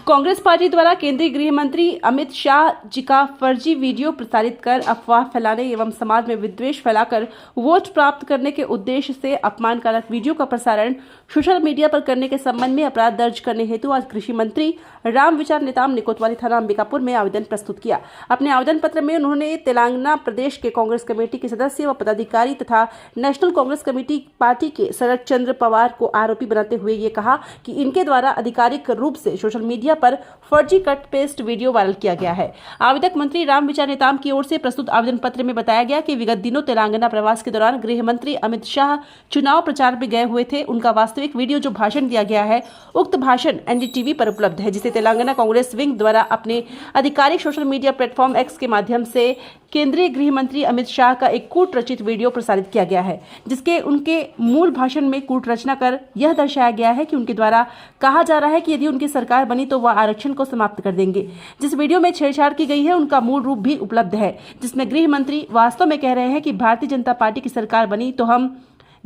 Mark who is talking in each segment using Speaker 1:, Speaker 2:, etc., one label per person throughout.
Speaker 1: Congress party द्वारा केंद्रीय गृह मंत्री अमित शाह जी का फर्जी वीडियो प्रसारित कर अफवाह फैलाने एवं समाज में विद्वेष फैलाकर वोट प्राप्त करने के उद्देश्य से अपमानकारक वीडियो का प्रसारण सोशल मीडिया पर करने के संबंध में अपराध दर्ज करने हेतु आज कृषि मंत्री रामविचार नेताम ने कोतवाली थाना अंबिकापुर में आवेदन प्रस्तुत किया। अपने आवेदन पत्र में उन्होंने तेलंगाना प्रदेश के कांग्रेस कमेटी के सदस्य व पदाधिकारी तथा नेशनल कांग्रेस कमेटी पार्टी के शरद चंद्र पवार को आरोपी बनाते हुए ये कहा कि इनके द्वारा आधिकारिक रूप से सोशल मीडिया पर फर्जी कट पेस्ट वीडियो वायरल किया गया है। आवेदक मंत्री रामविचार नेताम की ओर से प्रस्तुत आवेदन पत्र में बताया गया कि विगत दिनों तेलंगाना प्रवास के दौरान गृह मंत्री अमित शाह चुनाव प्रचार में गए हुए थे। उनका वास्तविक वीडियो जो भाषण दिया गया है, उक्त भाषण एनडीटीवी पर उपलब्ध है, जिसे तेलंगाना कांग्रेस विंग द्वारा अपने आधिकारिक सोशल मीडिया प्लेटफॉर्म एक्स के माध्यम से केंद्रीय गृह मंत्री अमित शाह का एक कूट रचित वीडियो प्रसारित किया गया है, जिसके उनके मूल भाषण में कूट रचना कर यह दर्शाया गया है कि उनके द्वारा कहा जा रहा है कि यदि उनकी सरकार बनी तो वह आरक्षण को समाप्त कर देंगे। जिस वीडियो में छेड़छाड़ की गई है उनका मूल रूप भी उपलब्ध है, जिसमें गृह मंत्री वास्तव में कह रहे हैं कि भारतीय जनता पार्टी की सरकार बनी तो हम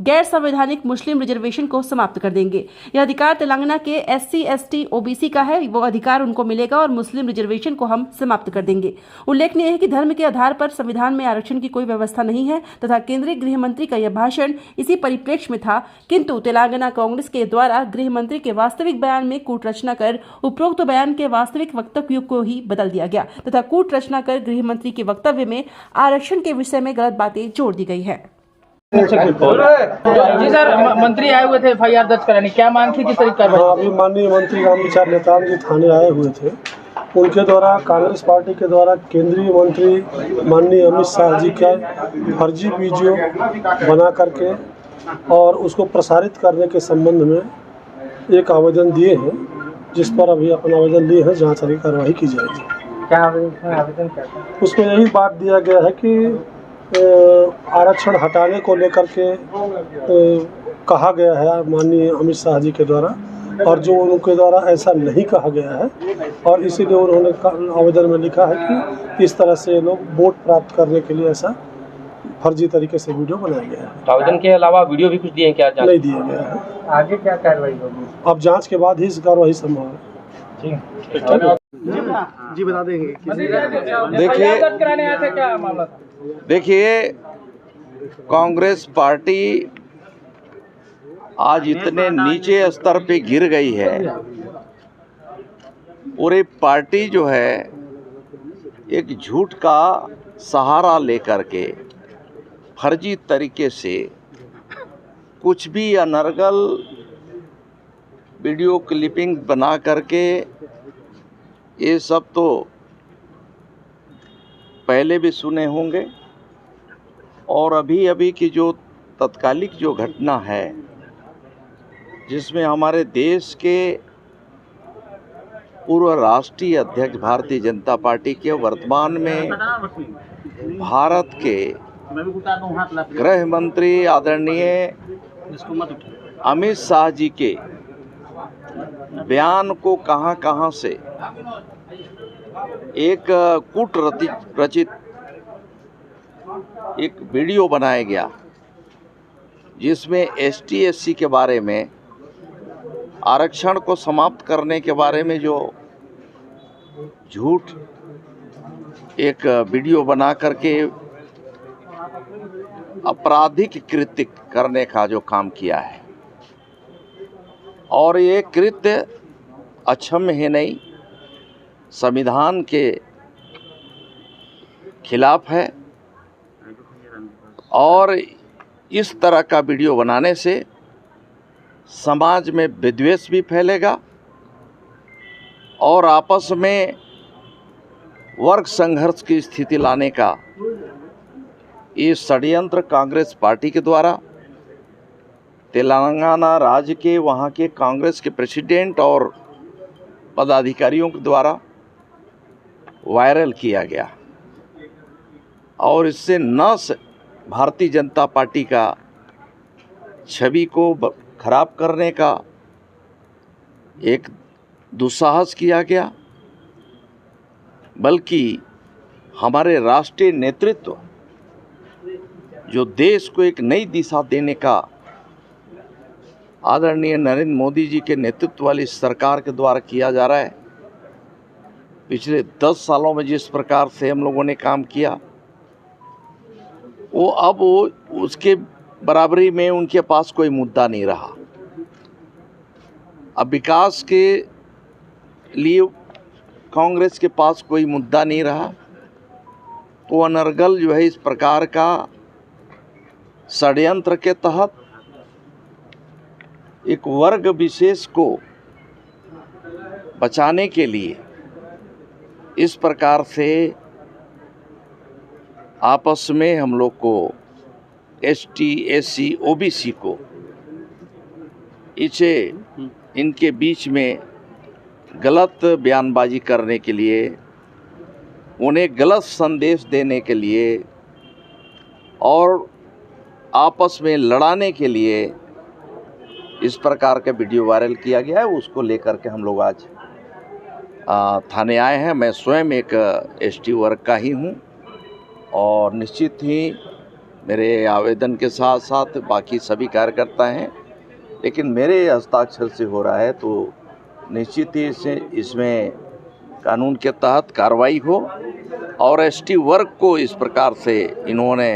Speaker 1: गैर संवैधानिक मुस्लिम रिजर्वेशन को समाप्त कर देंगे। यह अधिकार तेलंगाना के एससी, एसटी, ओबीसी का है, वो अधिकार उनको मिलेगा और मुस्लिम रिजर्वेशन को हम समाप्त कर देंगे। उल्लेखनीय है कि धर्म के आधार पर संविधान में आरक्षण की कोई व्यवस्था नहीं है तथा केंद्रीय गृह मंत्री का यह भाषण इसी परिप्रेक्ष्य में था, किंतु तेलंगाना कांग्रेस के द्वारा गृह मंत्री के वास्तविक बयान में कूट रचना कर उपरोक्त बयान के वास्तविक वक्तव्य को ही बदल दिया गया तथा कूट रचना कर गृह मंत्री के वक्तव्य में आरक्षण के विषय में गलत बातें जोड़ दी गई है।
Speaker 2: जी सर, मंत्री आए हुए थे एफआईआर दर्ज कराने, क्या मांग थी, किस तरीके कार्रवाई?
Speaker 3: अभी माननीय मंत्री रामविचार नेताम जी थाने आए हुए थे। उनके द्वारा कांग्रेस पार्टी के द्वारा केंद्रीय मंत्री माननीय अमित शाह जी का फर्जी वीडियो बना करके और उसको प्रसारित करने के संबंध में एक आवेदन दिए हैं, जिस पर अभी अपना आवेदन लिए हैं, जहाँ सारी कार्रवाई की जाएगी।
Speaker 2: क्या आवेदन क्या था?
Speaker 3: उसमें यही बात दिया गया है कि आरक्षण हटाने को लेकर के कहा गया है माननीय अमित शाह जी के द्वारा, और जो उनके द्वारा ऐसा नहीं कहा गया है, और इसीलिए उन्होंने आवेदन में लिखा है कि इस तरह से लोग वोट प्राप्त करने के लिए ऐसा फर्जी तरीके से वीडियो बनाया गया है।
Speaker 2: आवेदन के अलावा वीडियो भी कुछ दिए हैं क्या?
Speaker 3: नहीं दिया गया है।
Speaker 2: आगे क्या कार्रवाई होगी?
Speaker 3: अब जांच के बाद ही इस कार्रवाई संभव है।
Speaker 4: जी बता देंगे।
Speaker 5: देखिए, कांग्रेस पार्टी आज इतने नीचे स्तर पे गिर गई है, और ये पार्टी जो है एक झूठ का सहारा लेकर के फर्जी तरीके से कुछ भी अनर्गल वीडियो क्लिपिंग बना करके, ये सब तो पहले भी सुने होंगे, और अभी की जो तत्कालिक जो घटना है जिसमें हमारे देश के पूर्व राष्ट्रीय अध्यक्ष भारतीय जनता पार्टी के वर्तमान में भारत के गृह मंत्री आदरणीय अमित शाह जी के बयान को कहां से एक कूट रचित एक वीडियो बनाया गया, जिसमें एसटी एससी के बारे में, आरक्षण को समाप्त करने के बारे में जो झूठ एक वीडियो बना करके आपराधिक कृत्य करने का जो काम किया है, और ये कृत्य अक्षम्य है नहीं, संविधान के खिलाफ है, और इस तरह का वीडियो बनाने से समाज में विद्वेष भी फैलेगा और आपस में वर्ग संघर्ष की स्थिति लाने का ये षड्यंत्र कांग्रेस पार्टी के द्वारा तेलंगाना राज्य के वहाँ के कांग्रेस के प्रेसिडेंट और पदाधिकारियों के द्वारा वायरल किया गया, और इससे न भारतीय जनता पार्टी का छवि को खराब करने का एक दुस्साहस किया गया, बल्कि हमारे राष्ट्रीय नेतृत्व जो देश को एक नई दिशा देने का आदरणीय नरेंद्र मोदी जी के नेतृत्व वाली सरकार के द्वारा किया जा रहा है, पिछले 10 सालों में जिस प्रकार से हम लोगों ने काम किया, वो उसके बराबरी में उनके पास कोई मुद्दा नहीं रहा। अब विकास के लिए कांग्रेस के पास कोई मुद्दा नहीं रहा, तो अनर्गल जो है इस प्रकार का षड्यंत्र के तहत एक वर्ग विशेष को बचाने के लिए इस प्रकार से आपस में हम लोग को ST, SC, OBC को इनके बीच में गलत बयानबाजी करने के लिए, उन्हें गलत संदेश देने के लिए और आपस में लड़ाने के लिए इस प्रकार का वीडियो वायरल किया गया है। उसको लेकर के हम लोग आज थाने आए हैं। मैं स्वयं एक ST वर्ग का ही हूँ और निश्चित ही मेरे आवेदन के साथ साथ बाकी सभी कार्यकर्ता हैं, लेकिन मेरे हस्ताक्षर से हो रहा है तो निश्चित ही इसमें कानून के तहत कार्रवाई हो। और ST वर्ग को इस प्रकार से इन्होंने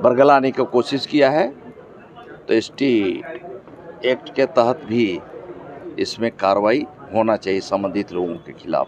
Speaker 5: बरगलाने की कोशिश किया है, तो ST एक्ट के तहत भी इसमें कार्रवाई होना चाहिए संबंधित लोगों के खिलाफ।